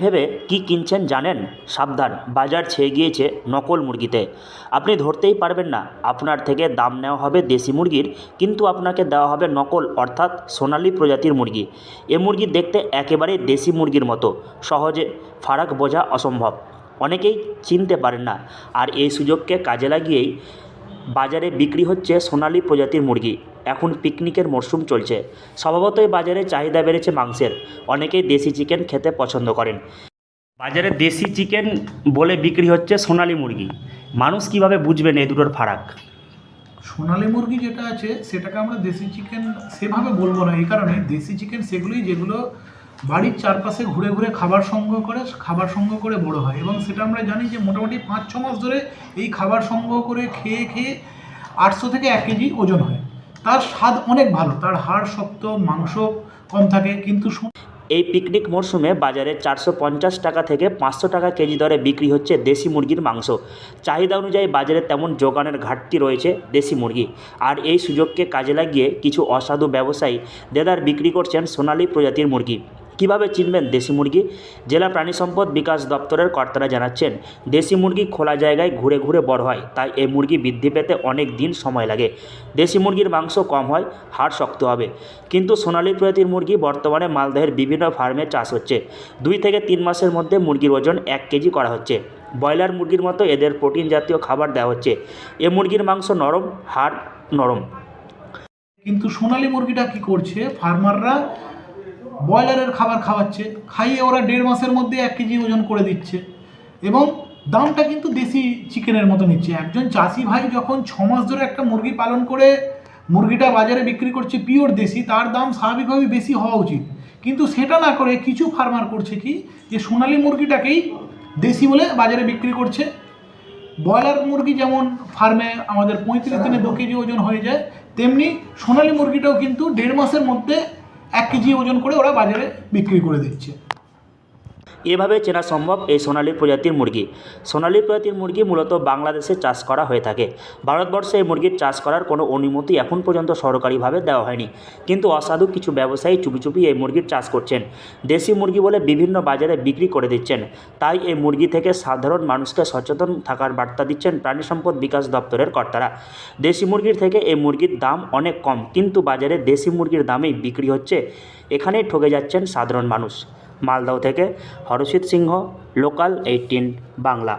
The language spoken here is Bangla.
ভেবে কি কিনছেন জানেন? সাবধান, বাজার ছেয়ে গিয়েছে নকল মুরগিতে। আপনি ধরতেই পারবেন না। আপনার থেকে দাম নেওয়া হবে দেশি মুরগির, কিন্তু আপনাকে দেওয়া হবে নকল অর্থাৎ সোনালী প্রজাতির মুরগি। এ মুরগি দেখতে একেবারেই দেশি মুরগির মতো, সহজে ফারাক বোঝা অসম্ভব। অনেকেই চিনতে পারেন না, আর এই সুযোগকে কাজে লাগিয়েই বাজারে বিক্রি হচ্ছে সোনালী প্রজাতির মুরগি। এখন পিকনিকের মরশুম চলছে, স্বভাবতই বাজারে চাহিদা বেড়েছে মাংসের। অনেকেই দেশি চিকেন খেতে পছন্দ করেন। বাজারে দেশি চিকেন বলে বিক্রি হচ্ছে সোনালী মুরগি। মানুষ কিভাবে বুঝবেন এই দুটোর ফারাক? সোনালী মুরগি যেটা আছে সেটাকে আমরা দেশি চিকেন সেভাবে বলবো না। এই কারণে দেশি চিকেন সেগুলোই যেগুলো বাড়ির চারপাশে ঘুরে ঘুরে খাবার সংগ্রহ করে বড় হয়, এবং সেটা আমরা জানি যে মোটামুটি 5-6 মাস ধরে এই খাবার সংগ্রহ করে খেয়ে খেয়ে 800 থেকে 1 কেজি ওজন হয়। তার স্বাদ অনেক ভালো, তার হাড় শক্ত, মাংস কম থাকে। কিন্তু এই পিকনিক মরশুমে বাজারে 450 টাকা থেকে 500 টাকা কেজি দরে বিক্রি হচ্ছে দেশি মুরগির মাংস। চাহিদা অনুযায়ী বাজারে তেমন যোগানের ঘাটতি রয়েছে দেশি মুরগি, আর এই সুযোগকে কাজে লাগিয়ে কিছু অসাধু ব্যবসায়ী দেদার বিক্রি করছেন সোনালী প্রজাতির মুরগি। কিভাবে চিনবেন দেশি মুরগি? জেলা প্রাণী সম্পদ বিকাশ দপ্তরের কর্তারা জানাচ্ছেন, দেশি মুরগি খোলা জায়গায় ঘুরে ঘুরে বড় হয়, তাই এই মুরগি বৃদ্ধি পেতে অনেক দিন সময় লাগে। দেশি মুরগির মাংস কম হয়, হাড় শক্ত হবে। কিন্তু সোনালী প্রজাতির মুরগি বর্তমানে মালদহের বিভিন্ন ফার্মে চাষ হচ্ছে। 2 থেকে 3 মাসের মধ্যে মুরগির ওজন 1 কেজি করা হচ্ছে। ব্রয়লার মুরগির মতো এদের প্রোটিন জাতীয় খাবার দেওয়া হচ্ছে। এ মুরগির মাংস নরম, হাড় নরম। কিন্তু সোনালী মুরগিটা কি করছে, ফার্মাররা ব্রয়লারের খাবার খাওয়াচ্ছে, খাইয়ে ওরা 1.5 মাসের মধ্যে 1 কেজি ওজন করে দিচ্ছে, এবং দামটা কিন্তু দেশি চিকেনের মতো নিচ্ছে। একজন চাষি ভাই যখন 6 মাস ধরে একটা মুরগি পালন করে মুরগিটা বাজারে বিক্রি করছে পিওর দেশি, তার দাম স্বাভাবিকভাবেই বেশি হওয়া উচিত। কিন্তু সেটা না করে কিছু ফার্মার করছে কি, যে সোনালী মুরগিটাকেই দেশি বলে বাজারে বিক্রি করছে। ব্রয়লার মুরগি যেমন ফার্মে আমাদের 35 দিনে 2 কেজি ওজন হয়ে যায়, তেমনি সোনালী মুরগিটাও কিন্তু 1.5 মাসের মধ্যে 1 কেজি ওজন করে ওরা বাজারে বিক্রি করে দিচ্ছে। এভাবে চেনা সম্ভব এই সোনালী প্রজাতির মুরগি। সোনালী প্রজাতির মুরগি মূলত বাংলাদেশে চাষ করা হয়ে থাকে। ভারতবর্ষে এই মুরগির চাষ করার কোনো অনুমতি এখন পর্যন্ত সরকারিভাবে দেওয়া হয়নি, কিন্তু অসাধু কিছু ব্যবসায়ী চুপি চুপি এই মুরগির চাষ করছেন। দেশি মুরগি বলে বিভিন্ন বাজারে বিক্রি করে দিচ্ছেন। তাই এই মুরগি থেকে সাধারণ মানুষকে সচেতন থাকার বার্তা দিচ্ছেন প্রাণী সম্পদ বিকাশ দপ্তরের কর্তারা। দেশি মুরগির থেকে এই মুরগির দাম অনেক কম, কিন্তু বাজারে দেশি মুরগির দামেই বিক্রি হচ্ছে। এখানেই ঠকে যাচ্ছেন সাধারণ মানুষ। মালদহ থেকে হরষিত সিংহ, লোকাল 18 বাংলা।